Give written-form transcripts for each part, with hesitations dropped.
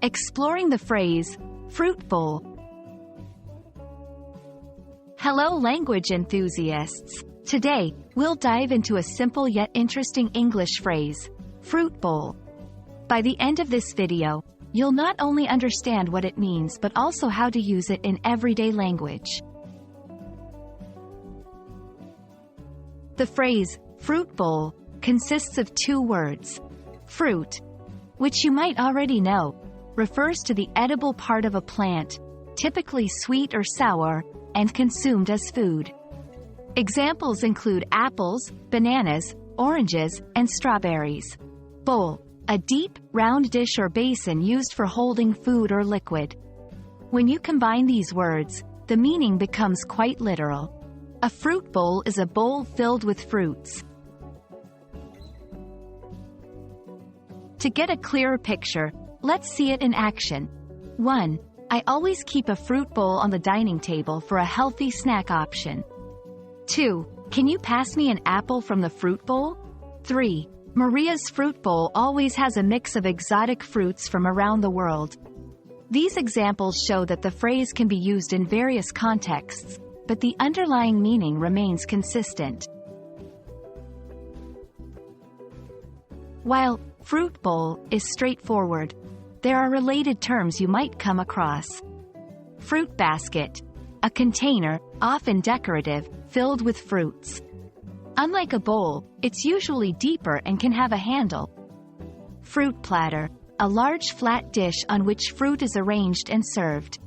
exploring the phrase, fruit bowl. Hello language enthusiasts! Today, we'll dive into a simple yet interesting English phrase, fruit bowl. By the end of this video, you'll not only understand what it means but also how to use it in everyday language. The phrase, fruit bowl, consists of two words. Fruit, which you might already know, refers to the edible part of a plant, typically sweet or sour, and consumed as food. Examples include apples, bananas, oranges, and strawberries. Bowl, a deep, round dish or basin used for holding food or liquid. When you combine these words, the meaning becomes quite literal. A fruit bowl is a bowl filled with fruits. To get a clearer picture, let's see it in action. 1. I always keep a fruit bowl on the dining table for a healthy snack option. 2. Can you pass me an apple from the fruit bowl? 3. Maria's fruit bowl always has a mix of exotic fruits from around the world. These examples show that the phrase can be used in various contexts, but the underlying meaning remains consistent. While fruit bowl is straightforward, there are related terms you might come across. Fruit basket, a container, often decorative, filled with fruits. Unlike a bowl, it's usually deeper and can have a handle. Fruit platter, a large flat dish on which fruit is arranged and served.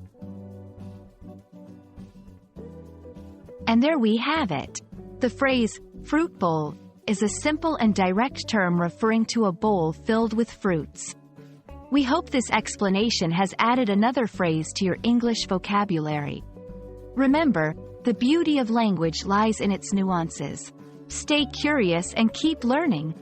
And there we have it. The phrase, fruit bowl, is a simple and direct term referring to a bowl filled with fruits. We hope this explanation has added another phrase to your English vocabulary. Remember, the beauty of language lies in its nuances. Stay curious and keep learning.